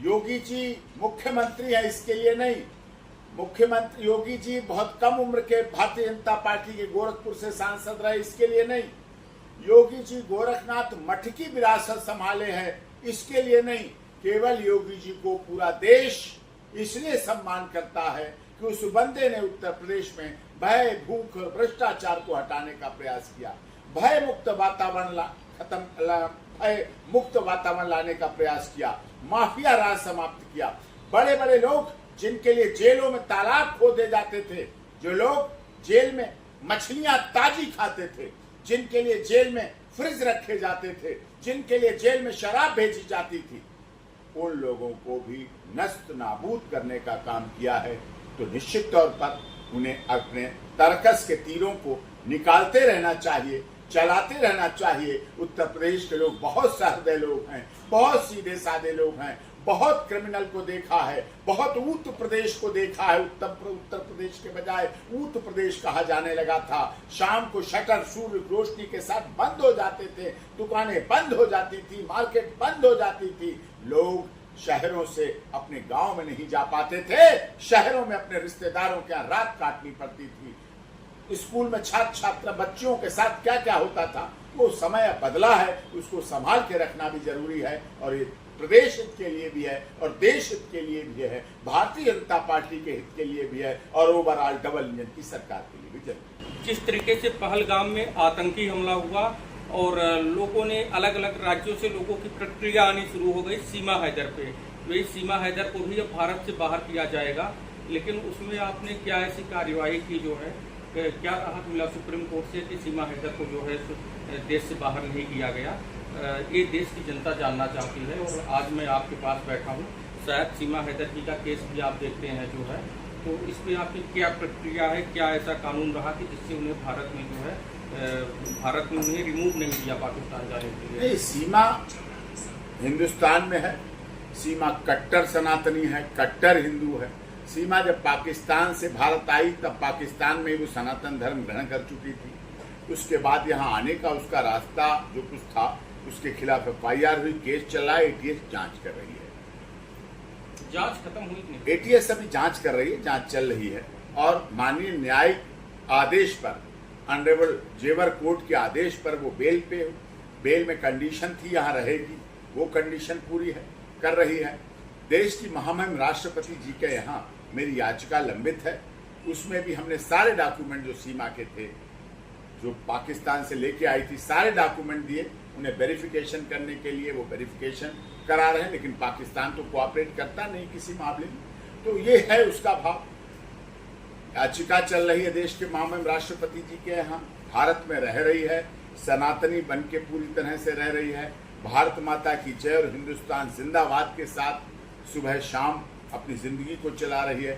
योगी जी मुख्यमंत्री है इसके लिए नहीं, मुख्यमंत्री योगी जी बहुत कम उम्र के भारतीय जनता पार्टी के गोरखपुर से सांसद रहे इसके लिए नहीं, योगी जी गोरखनाथ मठ की विरासत संभाले हैं इसके लिए नहीं। केवल योगी जी को पूरा देश इसलिए सम्मान करता है कि उस बंदे ने उत्तर प्रदेश में भय भूख और भ्रष्टाचार को हटाने का प्रयास किया, भय मुक्त वातावरण भय मुक्त वातावरण लाने का प्रयास किया, माफिया राज समाप्त किया। बड़े बड़े लोग जिनके लिए जेलों में तालाब खोदे जाते थे, जो लोग जेल में मछलियां ताजी खाते थे, जिनके लिए जेल में फ्रिज रखे जाते थे, जिनके लिए जेल में शराब भेजी जाती थी, उन लोगों को भी नष्ट नाबूद करने का काम किया है। तो निश्चित तौर पर उन्हें अपने तरकस के तीरों को निकालते रहना चाहिए, चलाते रहना चाहिए। उत्तर प्रदेश के लोग बहुत सहृदय लोग हैं, बहुत सीधे साधे लोग हैं, बहुत क्रिमिनल को देखा है, बहुत उत्तर प्रदेश को देखा है। उत्तर प्रदेश के बजाय उत्तर प्रदेश कहा जाने लगा था। शाम को शटर सूर्य रोशनी के साथ बंद हो जाते थे, दुकानें बंद हो जाती थी, मार्केट बंद हो जाती थी। लोग शहरों से अपने गांव में नहीं जा पाते थे, शहरों में अपने रिश्तेदारों के यहाँ रात काटनी पड़ती थी। स्कूल में छात्र छात्रा बच्चियों के साथ क्या क्या होता था, वो समय बदला है, उसको संभाल के रखना भी जरूरी है। और ये प्रदेश हित के लिए भी है और देश हित के लिए भी है, भारतीय जनता पार्टी के हित के लिए भी है और ओवरऑल डबल इंजन की सरकार के लिए भी जरूरी है। जिस तरीके से पहलगाम में आतंकी हमला हुआ और लोगों ने अलग अलग राज्यों से लोगों की प्रतिक्रिया आनी शुरू हो गई सीमा हैदर पे, वही सीमा हैदर को भी अब भारत से बाहर किया जाएगा, लेकिन उसमें आपने क्या ऐसी कार्यवाही की जो है, क्या राहत मिला सुप्रीम कोर्ट से कि सीमा हैदर को जो है देश से बाहर नहीं किया गया? ये देश की जनता जानना चाहती है। और आज मैं आपके पास बैठा हूँ, शायद सीमा हैदर जी का केस भी आप देखते हैं जो है, तो इसमें आपकी क्या प्रतिक्रिया है? क्या ऐसा कानून रहा कि जिससे उन्हें भारत में जो है भारत में उन्हें रिमूव नहीं किया पाकिस्तान जाने के लिए? नहीं, सीमा हिंदुस्तान में है, सीमा कट्टर सनातनी है, कट्टर हिंदू है। सीमा जब पाकिस्तान से भारत आई तब पाकिस्तान में वो सनातन धर्म ग्रहण कर चुकी थी। उसके बाद यहाँ आने का उसका रास्ता जो कुछ था, उसके खिलाफ FIR हुई, केस चला, ATS जांच कर रही है। जांच खत्म हुई नहीं? ATS अभी जांच कर रही है, जांच चल रही है और माननीय न्यायिक आदेश पर, ऑनरेबल जेवर कोर्ट के आदेश पर वो बेल में कंडीशन थी यहाँ रहेगी, वो कंडीशन पूरी है, कर रही है। देश की महामहिम राष्ट्रपति जी के यहाँ मेरी याचिका लंबित है, उसमें भी हमने सारे डॉक्यूमेंट जो सीमा के थे, जो पाकिस्तान से लेके आई थी, सारे डॉक्यूमेंट दिए उन्हें वेरिफिकेशन करने के लिए। वो वेरिफिकेशन करा रहे हैं, लेकिन पाकिस्तान तो कोऑपरेट करता नहीं किसी मामले में। तो ये है उसका भाव। याचिका चल रही है देश के महामहिम राष्ट्रपति जी के यहाँ, भारत में रह रही है, सनातनी बन के पूरी तरह से रह रही है। भारत माता की जय और हिंदुस्तान जिंदाबाद के साथ सुबह शाम अपनी जिंदगी को चला रही है।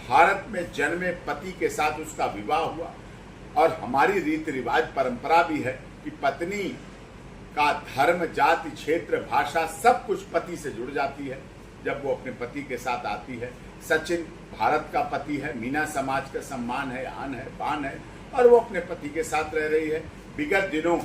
भारत में जन्मे पति के साथ उसका विवाह हुआ और हमारी रीति रिवाज परंपरा भी है कि पत्नी का धर्म, जाति, क्षेत्र, भाषा सब कुछ पति से जुड़ जाती है जब वो अपने पति के साथ आती है। सचिन भारत का पति है, मीना समाज का सम्मान है, आन है, बान है और वो अपने पति के साथ रह रही है। विगत दिनों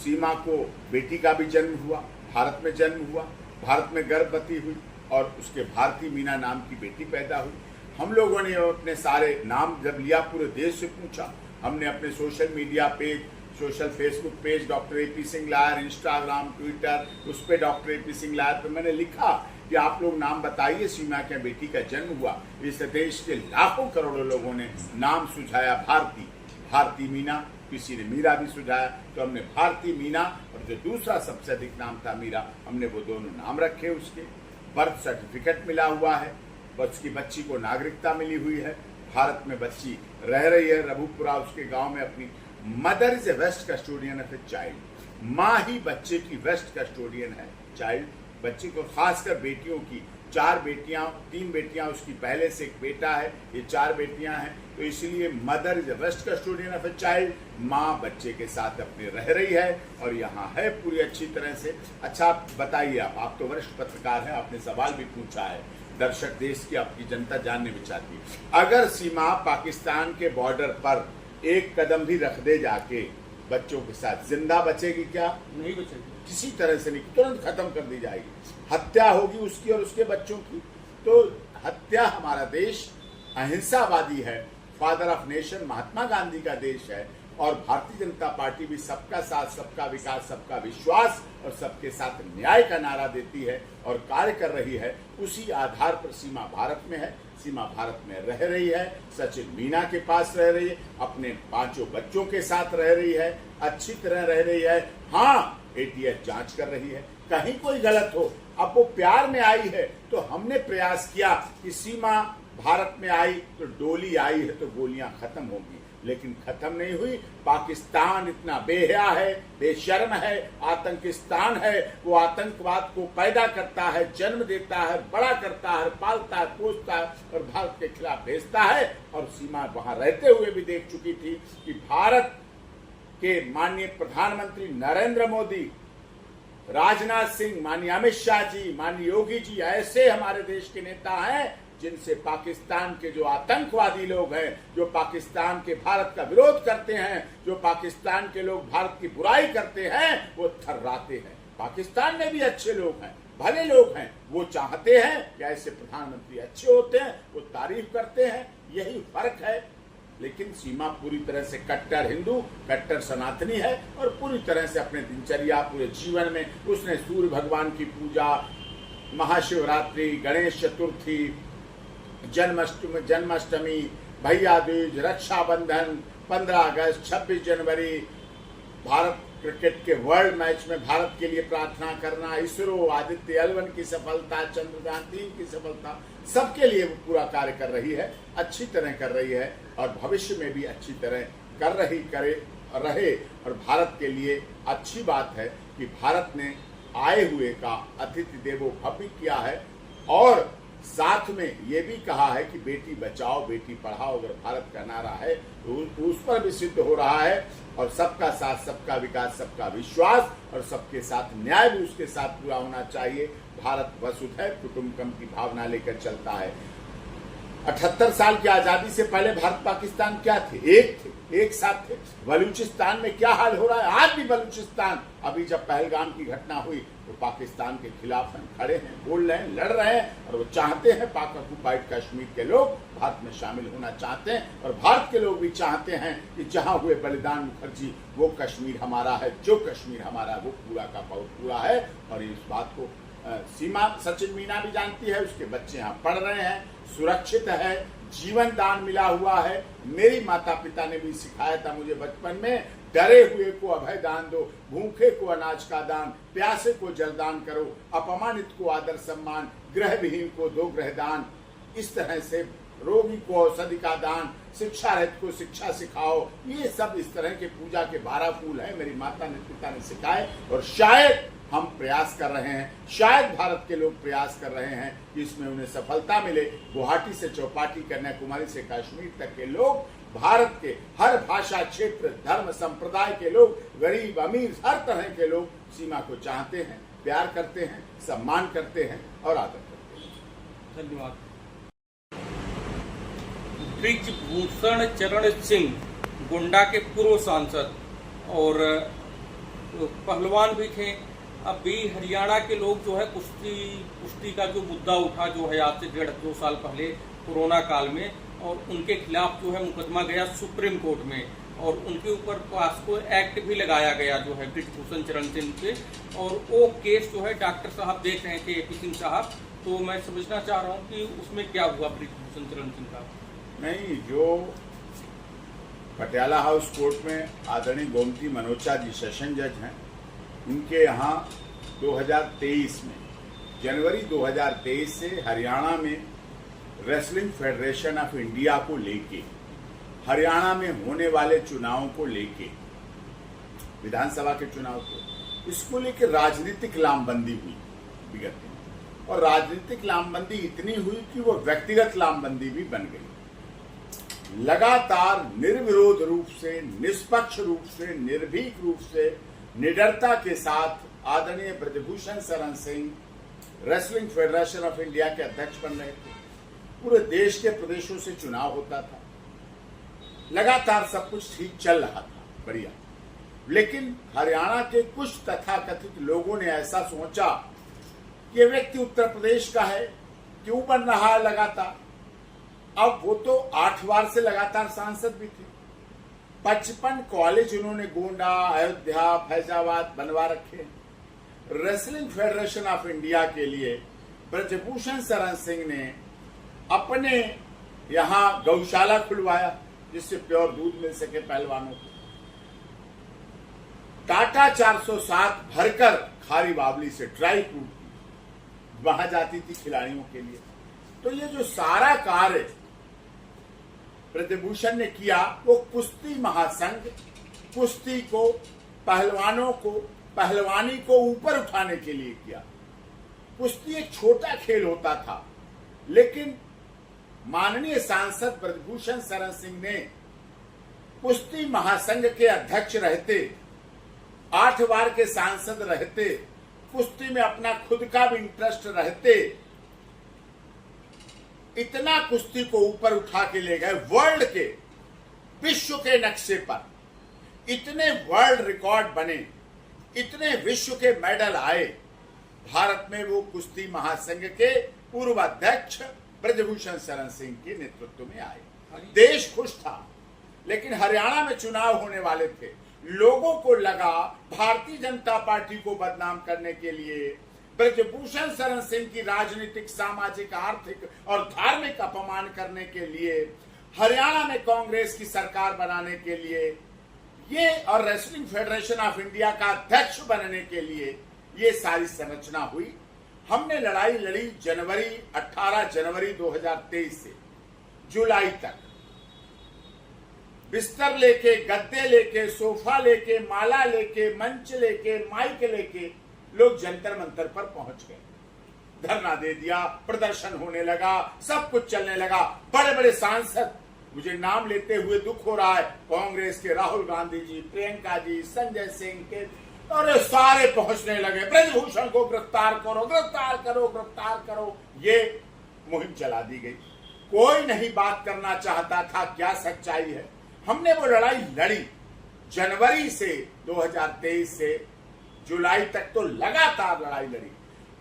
सीमा को बेटी का भी जन्म हुआ, भारत में जन्म हुआ, भारत में गर्भवती हुई और उसके भारती मीना नाम की बेटी पैदा हुई। हम लोगों ने अपने सारे नाम जब लिया, पूरे देश से पूछा, हमने अपने social media page, social Facebook page doctor AP Singh lawyer, Instagram, Twitter, उस पर डॉक्टर AP सिंह लायर पे मैंने लिखा कि आप लोग नाम बताइए, सीमा के बेटी का जन्म हुआ। इस देश के लाखों करोड़ों लोगों ने नाम सुझाया भारती मीना, किसी ने मीरा भी सुझाया, तो हमने भारती मीना और जो दूसरा सबसे अधिक नाम था मीरा, हमने वो दोनों नाम रखे। उसके बर्थ सर्टिफिकेट मिला हुआ है, उसकी बच्ची को नागरिकता मिली हुई है, भारत में बच्ची रह रही है। रघुपुरा उसके गांव में अपनी mother is a best custodian of a child, माँ ही बच्चे की वेस्ट कस्टोडियन है। चाइल्ड बच्चे को, खासकर बेटियों की, 3 बेटियां उसकी, पहले से एक बेटा है, ये 4 बेटियां हैं, तो इसलिए mother is a best custodian of a child, माँ बच्चे के साथ अपने रह रही है और यहाँ है पूरी अच्छी तरह से। अच्छा बताइए, आप तो वरिष्ठ पत्रकार हैं, आपने सवाल भी पूछा है, दर्शक देश की आपकी जनता जानने भी चाहती है। अगर सीमा पाकिस्तान के बॉर्डर पर एक कदम भी रख दे जाके बच्चों के साथ, जिंदा बचेगी क्या? नहीं बचेगी, किसी तरह से नहीं, तुरंत खत्म कर दी जाएगी। हत्या होगी उसकी और उसके बच्चों की। तो हत्या, हमारा देश अहिंसावादी है, father of nation Mahatma Gandhi का देश है और भारतीय जनता पार्टी भी सबका साथ, सबका विकास, सबका विश्वास और सबके साथ न्याय का नारा देती है और कार्य कर रही है। उसी आधार पर सीमा भारत में है, सीमा भारत में रह रही है, सचिन मीना के पास रह रही है, अपने 5 बच्चों के साथ रह रही है, अच्छी तरह रह रही है। हाँ, ATS जांच कर रही है, कहीं कोई गलत हो। अब वो प्यार में आई है तो हमने प्रयास किया कि सीमा भारत में आई तो डोली आई है तो गोलियां खत्म होगी, लेकिन खत्म नहीं हुई। पाकिस्तान इतना बेहया है, बेशर्म है, आतंकिस्तान है, वो आतंकवाद को पैदा करता है, जन्म देता है, बड़ा करता है, पालता है, पोसता है और भारत के खिलाफ भेजता है। और सीमा वहां रहते हुए भी देख चुकी थी कि भारत के माननीय प्रधानमंत्री नरेंद्र मोदी राजनाथ सिंह, माननीय अमित शाह जी, माननीय योगी जी, ऐसे हमारे देश के नेता हैं जिनसे पाकिस्तान के जो आतंकवादी लोग हैं, जो पाकिस्तान के भारत का विरोध करते हैं, जो पाकिस्तान के लोग भारत की बुराई करते हैं, वो थर्राते हैं। पाकिस्तान में भी अच्छे लोग हैं, भले लोग हैं, वो चाहते हैं कि ऐसे प्रधानमंत्री अच्छे होते हैं, वो तारीफ करते हैं, यही फर्क है। लेकिन सीमा पूरी तरह से कट्टर हिंदू, कट्टर सनातनी है और पूरी तरह से अपने दिनचर्या, पूरे जीवन में उसने सूर्य भगवान की पूजा, महाशिवरात्रि, गणेश चतुर्थी, जन्माष्टमी, भैया दूज, रक्षाबंधन, 15 अगस्त, 26 जनवरी, भारत क्रिकेट के वर्ल्ड मैच में भारत के लिए प्रार्थना करना, इसरो, आदित्य एल1 की सफलता, चंद्रयान 3 की सफलता, सबके लिए वो पूरा कार्य कर रही है, अच्छी तरह कर रही है और भविष्य में भी अच्छी तरह रहे। और भारत के लिए अच्छी बात है कि भारत ने आए हुए का अतिथि देवो भव भी किया है और साथ में ये भी कहा है कि बेटी बचाओ बेटी पढ़ाओ अगर भारत का नारा है तो उस पर भी सिद्ध हो रहा है। और सबका साथ, सबका विकास, सबका विश्वास और सबके साथ न्याय भी उसके साथ पूरा होना चाहिए। भारत वसुधैव कुटुंबकम की भावना लेकर चलता है। 78 साल की आजादी से पहले भारत पाकिस्तान क्या थे? एक साथ थे। बलूचिस्तान में क्या हाल हो रहा है? आज भी बलूचिस्तान, अभी जब पहलगाम की घटना हुई तो पाकिस्तान के खिलाफ हम खड़े हैं, बोल रहे हैं, लड़ रहे हैं और वो चाहते हैं, पाक ऑक्युपाइड कश्मीर के लोग भारत में शामिल होना चाहते हैं और भारत के लोग भी चाहते हैं कि जहां हुए बलिदान मुखर्जी वो कश्मीर हमारा है, जो कश्मीर हमारा वो पूरा का पूरा है। और इस बात को सीमा सचिन मीना भी जानती है, उसके बच्चे यहाँ पढ़ रहे हैं, सुरक्षित है, जीवन दान मिला हुआ है। मेरी माता पिता ने भी सिखाया था मुझे बचपन में, डरे हुए को अभय दान दो, भूखे को अनाज का दान, प्यासे को जलदान करो, अपमानित को आदर सम्मान, गृह विहीन को दो गृह दान। इस तरह से रोगी को औषधि का दान, शिक्षा रहित को शिक्षा सिखाओ। ये सब इस तरह के पूजा के 12 फूल है, मेरी माता ने पिता ने सिखाए और शायद हम प्रयास कर रहे हैं, शायद भारत के लोग प्रयास कर रहे हैं कि इसमें उन्हें सफलता मिले। गुवाहाटी से चौपाटी, कन्याकुमारी से कश्मीर तक के लोग, भारत के हर भाषा, क्षेत्र, धर्म, संप्रदाय के लोग, गरीब अमीर, हर तरह के लोग सीमा को चाहते हैं, प्यार करते हैं, सम्मान करते हैं और आदर करते हैं। धन्यवाद। ब्रिजभूषण चरण सिंह, गोंडा के पूर्व सांसद और पहलवान भी थे। अभी हरियाणा के लोग जो है कुश्ती का जो मुद्दा उठा जो है आज से 1.5-2 साल पहले कोरोना काल में, और उनके खिलाफ जो है मुकदमा गया सुप्रीम कोर्ट में और उनके ऊपर पास्को एक्ट भी लगाया गया जो है ब्रिजभूषण चरण सिंह पे, और वो केस जो है डॉक्टर साहब देख रहे थे, AP सिंह साहब। तो मैं समझना चाह रहा हूँ कि उसमें क्या हुआ ब्रिजभूषण चरण सिंह का। नहीं, जो पटियाला हाउस कोर्ट में आदरणीय गोमती मनोचा जी सेशन जज हैं, उनके यहाँ 2023 में, जनवरी 2023 से हरियाणा में रेसलिंग फेडरेशन ऑफ इंडिया को लेके, हरियाणा में होने वाले चुनावों को लेके, विधानसभा के चुनाव को, इसको लेके राजनीतिक लामबंदी हुई विगत में, और राजनीतिक लामबंदी इतनी हुई कि वो व्यक्तिगत लामबंदी भी बन गई। लगातार निर्विरोध रूप से, निष्पक्ष रूप से, निर्भीक रूप से, निडरता के साथ आदरणीय Brijbhushan Sharan Singh wrestling federation of India के अध्यक्ष बन रहे थे। पूरे देश के प्रदेशों से चुनाव होता था, लगातार सब कुछ ठीक चल रहा था, बढ़िया। लेकिन हरियाणा के कुछ तथाकथित लोगों ने ऐसा सोचा कि ये व्यक्ति उत्तर प्रदेश का है, क्यों बन रहा है लगातार। अब वो तो 8 बार से लगातार सांसद भी थे, 55 कॉलेज उन्होंने गोंडा, अयोध्या, फैजाबाद बनवा रखे। रेसलिंग फेडरेशन ऑफ इंडिया के लिए ब्रिजभूषण शरण सिंह ने अपने यहां गौशाला खुलवाया जिससे प्योर दूध मिल सके पहलवानों को। टाटा 407 भरकर खारी बावली से ड्राई फ्रूट वहां जाती थी खिलाड़ियों के लिए। तो ये जो सारा कार्य ब्रिजभूषण ने किया वो कुश्ती महासंघ, कुश्ती को, पहलवानों को, पहलवानी को ऊपर उठाने के लिए किया। कुश्ती एक छोटा खेल होता था, लेकिन माननीय सांसद ब्रिजभूषण शरण सिंह ने कुश्ती महासंघ के अध्यक्ष रहते, 8 बार के सांसद रहते, कुश्ती में अपना खुद का भी इंटरेस्ट रहते इतना कुश्ती को ऊपर उठा के ले गए, वर्ल्ड के, विश्व के नक्शे पर इतने वर्ल्ड रिकॉर्ड बने, इतने विश्व के मेडल आए। भारत में वो कुश्ती महासंघ के पूर्व अध्यक्ष ब्रजभूषण शरण सिंह के नेतृत्व में आए। देश खुश था, लेकिन हरियाणा में चुनाव होने वाले थे। लोगों को लगा भारतीय जनता पार्टी को बदनाम करने के लिए, ब्रजभूषण शरण सिंह की राजनीतिक, सामाजिक, आर्थिक और धार्मिक अपमान करने के लिए, हरियाणा में कांग्रेस की सरकार बनाने के लिए ये और रेसलिंग फेडरेशन ऑफ इंडिया का अध्यक्ष बनने के लिए ये सारी संरचना हुई। हमने लड़ाई लड़ी 18 जनवरी 2023 से जुलाई तक, बिस्तर लेके, गद्दे लेके, सोफा लेके, माला लेके, मंच लेके, माइक लेके लोग जंतर मंतर पर पहुंच गए, धरना दे दिया, प्रदर्शन होने लगा, सब कुछ चलने लगा। बड़े बड़े सांसद, मुझे नाम लेते हुए दुख हो रहा है, कांग्रेस के राहुल गांधी जी, प्रियंका जी, संजय सिंह के, और सारे पहुंचने लगे, ब्रजभूषण को गिरफ्तार करो, गिरफ्तार करो, गिरफ्तार करो। ये मुहिम चला दी गई। कोई नहीं बात करना चाहता था क्या सच्चाई है। हमने वो लड़ाई लड़ी जनवरी से 2023 से जुलाई तक, तो लगातार लड़ाई लड़ी।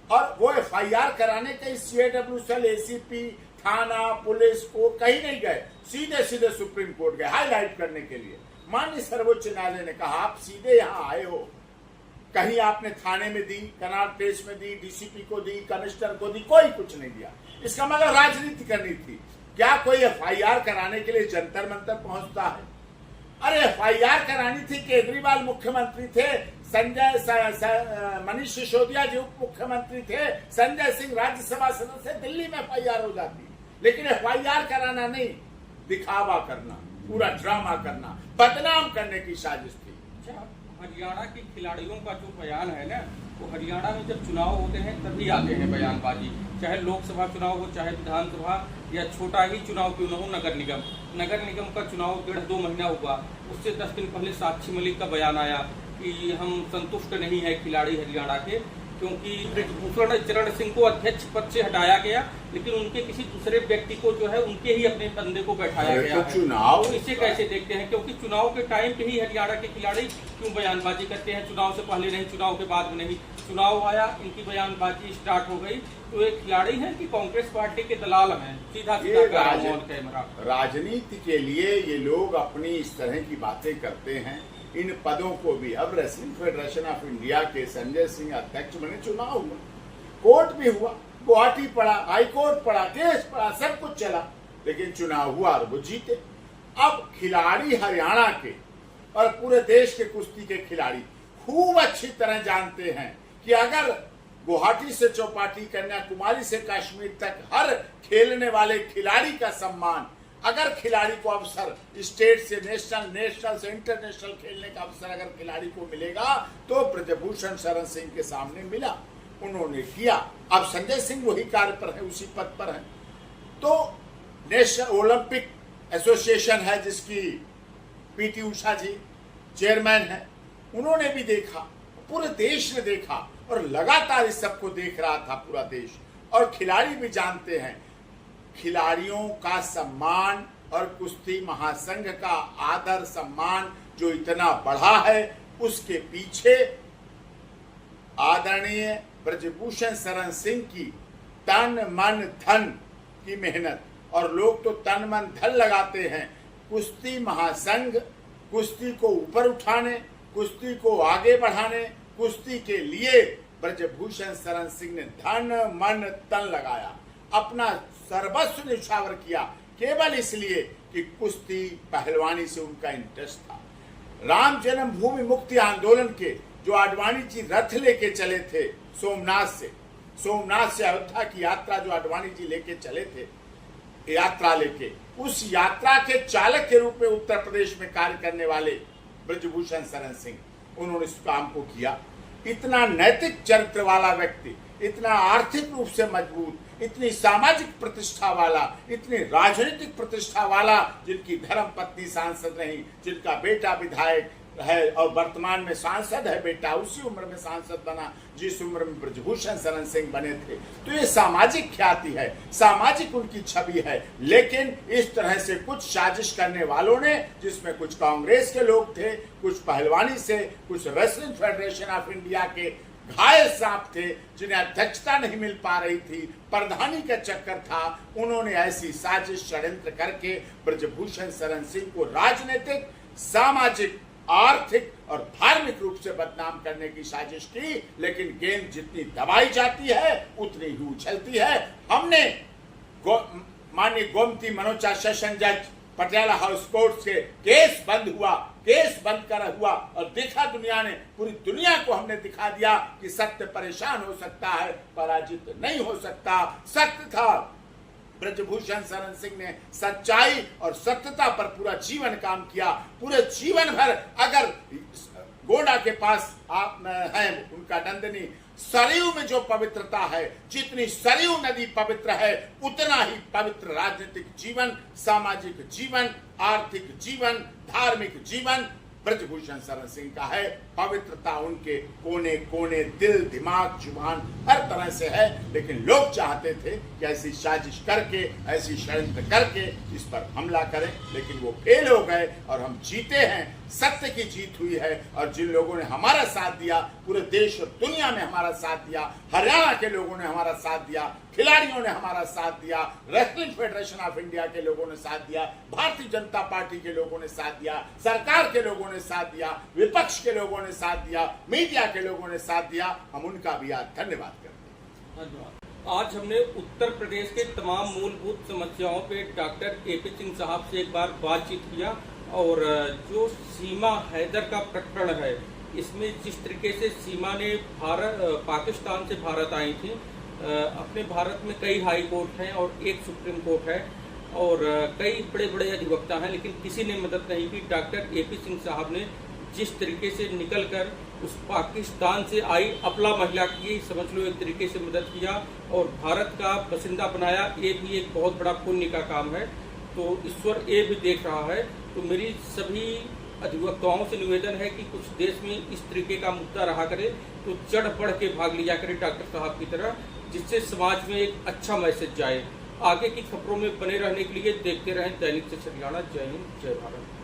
और वो FIR कराने के CAW सेल, ACP, थाना, पुलिस को कहीं नहीं गए, सीधे सीधे सुप्रीम कोर्ट गए हाईलाइट करने के लिए। माननीय सर्वोच्च न्यायालय ने कहा आप सीधे यहाँ आए हो, कहीं आपने थाने में दी, कनाट प्लेस में दी, DCP को दी, कमिश्नर को दी, कोई कुछ नहीं दिया। इसका मतलब राजनीति करनी थी। क्या कोई FIR कराने के लिए जंतर मंतर पहुंचता है? अरे FIR करानी थी, केजरीवाल मुख्यमंत्री थे, मनीष सिसोदिया जी उप मुख्यमंत्री थे, संजय सिंह राज्यसभा सदस्य, दिल्ली में FIR हो जाती। लेकिन FIR कराना नहीं, दिखावा करना, पूरा ड्रामा करना, बदनाम करने की साजिश थी। हरियाणा के खिलाड़ियों का जो बयान है ना, वो हरियाणा में जब चुनाव होते हैं तभी आते हैं बयानबाजी, चाहे लोकसभा चुनाव हो, चाहे विधानसभा, या छोटा ही चुनाव क्यों न हो, नगर निगम। नगर निगम का चुनाव 1.5-2 महीना हुआ, उससे 10 दिन पहले साक्षी मलिक का बयान आया कि हम संतुष्ट नहीं है खिलाड़ी हरियाणा के, क्योंकि ब्रजभूषण शरण सिंह को अध्यक्ष पद से हटाया गया, लेकिन उनके किसी दूसरे व्यक्ति को जो है उनके ही अपने बंदे को बैठाया गया है। चुनाव तो इसे कैसे देखते हैं? क्योंकि चुनाव के टाइम पे ही हरियाणा के खिलाड़ी क्यों बयानबाजी करते हैं, चुनाव से पहले नहीं, चुनाव के बाद में नहीं। चुनाव आया, इनकी बयानबाजी स्टार्ट हो गई। तो एक खिलाड़ी है कि कांग्रेस पार्टी के दलाल हैं, सीधा कैमरा। राजनीति के लिए ये लोग अपनी इस तरह की बातें करते हैं। इन पदों को भी, अब रेसलिंग फेडरेशन ऑफ इंडिया के संजय सिंह अध्यक्ष बने, चुनाव हुआ, कोर्ट भी हुआ, गुवाहाटी पड़ा, हाई कोर्ट पड़ा, केस पड़ा, सब कुछ चला, लेकिन चुनाव हुआ और वो जीते। अब खिलाड़ी हरियाणा के और पूरे देश के कुश्ती के खिलाड़ी खूब अच्छी तरह जानते हैं कि अगर गुवाहाटी से चौपाटी, कन्याकुमारी से कश्मीर तक हर खेलने वाले खिलाड़ी का सम्मान, अगर खिलाड़ी को अवसर स्टेट से नेशनल, नेशनल से इंटरनेशनल खेलने का अवसर अगर खिलाड़ी को मिलेगा, तो ब्रजभूषण शरण सिंह के सामने मिला, उन्होंने किया। अब संजय सिंह वही कार्य पर है, उसी पद पर है। तो नेशनल ओलंपिक एसोसिएशन है जिसकी PT उषा जी चेयरमैन है, उन्होंने भी देखा, पूरे देश ने देखा, और लगातार इस सबको देख रहा था पूरा देश। और खिलाड़ी भी जानते हैं, खिलाड़ियों का सम्मान और कुश्ती महासंघ का आदर सम्मान जो इतना बढ़ा है, उसके पीछे आदरणीय ब्रजभूषण शरण सिंह की तन मन धन की मेहनत, और लोग तो तन मन धन लगाते हैं कुश्ती महासंघ, कुश्ती को ऊपर उठाने, कुश्ती को आगे बढ़ाने, कुश्ती के लिए ब्रजभूषण शरण सिंह ने धन मन तन लगाया, अपना सर्वस्व न्यौछावर किया, केवल इसलिए कि कुश्ती पहलवानी से उनका इंटरेस्ट था। राम जन्मभूमि मुक्ति आंदोलन के जो आडवाणी जी रथ लेके चले थे सोमनाथ से अयोध्या की यात्रा जो आडवाणी जी लेके चले थे, यात्रा लेके, उस यात्रा के चालक के रूप में उत्तर प्रदेश में कार्य करने वाले ब्रजभूषण शरण सिंह, उन्होंने इस काम को किया। इतना नैतिक चरित्र वाला व्यक्ति, इतना आर्थिक रूप से मजबूत, इतनी सामाजिक प्रतिष्ठा वाला, इतनी राजनीतिक प्रतिष्ठा वाला, जिनकी धर्म पत्नी सांसद रही, जिनका बेटा विधायक, है और वर्तमान में सांसद है, बेटा उसी उम्र में सांसद बना जिस उम्र में ब्रजभूषण शरण सिंह बने थे। तो ये सामाजिक ख्याति है, सामाजिक उनकी छवि है। लेकिन इस तरह से कुछ साजिश करने वालों ने, जिसमें कुछ कांग्रेस के लोग थे, कुछ पहलवानी से, कुछ रेसलिंग फेडरेशन ऑफ इंडिया के घायल सांप थे जिन्हें अध्यक्षता नहीं मिल पा रही थी, प्रधानी का चक्कर था, उन्होंने ऐसी साजिश षड्यंत्र करके ब्रजभूषण शरण सिंह को राजनीतिक, सामाजिक, आर्थिक और धार्मिक रूप से बदनाम करने की साजिश की। लेकिन गेंद जितनी दबाई जाती है उतनी ही उछलती है। हमने माननीय गोमती मनोचा सेशन जज पटियाला हाउस कोर्ट से केस बंद हुआ, केस बंद कर हुआ और देखा दुनिया ने, पूरी दुनिया को हमने दिखा दिया कि सत्य परेशान हो सकता है, पराजित नहीं हो सकता। सत्य था, ब्रजभूषण शरण सिंह ने सच्चाई और सत्यता पर पूरा जीवन काम किया। पूरे जीवन भर अगर गोंडा के पास है उनका नंदिनी, सरयू में जो पवित्रता है, जितनी सरयू नदी पवित्र है, उतना ही पवित्र राजनीतिक जीवन, सामाजिक जीवन, आर्थिक जीवन, धार्मिक जीवन ब्रजभूषण शरण सिंह का है। पवित्रता उनके कोने कोने, दिल, दिमाग, जुबान हर तरह से है। लेकिन लोग चाहते थे कि ऐसी साजिश करके, ऐसी षड्यंत्र करके इस पर हमला करें, लेकिन वो फेल हो गए और हम जीते हैं। सत्य की जीत हुई है और जिन लोगों ने हमारा साथ दिया, पूरे देश और दुनिया में हमारा साथ दिया, हरियाणा के लोगों ने हमारा साथ दिया, खिलाड़ियों ने हमारा साथ दिया, रेसलिंग फेडरेशन ऑफ इंडिया के लोगों ने साथ दिया, भारतीय जनता पार्टी के लोगों ने साथ दिया, सरकार के लोगों ने साथ दिया, विपक्ष के लोगों ने साथ दिया, मीडिया के लोगों ने साथ दिया, हम उनका भी आज धन्यवाद करते हैं। धन्यवाद। आज हमने उत्तर प्रदेश के तमाम मूलभूत समस्याओं पे डॉक्टर एपी सिंह साहब से एक बार बातचीत किया और जो सीमा हैदर का प्रकरण है, इसमें जिस तरीके से सीमा ने पाकिस्तान से भारत आई थी, अपने भारत में कई हाई कोर्ट हैं और एक सुप्रीम कोर्ट है और कई बड़े बड़े अधिवक्ता हैं, लेकिन किसी ने मदद नहीं की। डॉक्टर एपी सिंह साहब ने जिस तरीके से निकलकर उस पाकिस्तान से आई अपला महिला की, समझ लो एक तरीके से मदद किया और भारत का बासिंदा बनाया, ये भी एक बहुत बड़ा पुण्य का काम है। तो ईश्वर ये भी देख रहा है। तो मेरी सभी अधिवक्ताओं से निवेदन है कि कुछ देश में इस तरीके का मुद्दा रहा करे तो चढ़ बढ़ के भाग लिया करे डॉक्टर साहब की तरह, जिससे समाज में एक अच्छा मैसेज जाए। आगे की खबरों में बने रहने के लिए देखते रहें दैनिक सच हरियाणा। जय हिंद, जय भारत।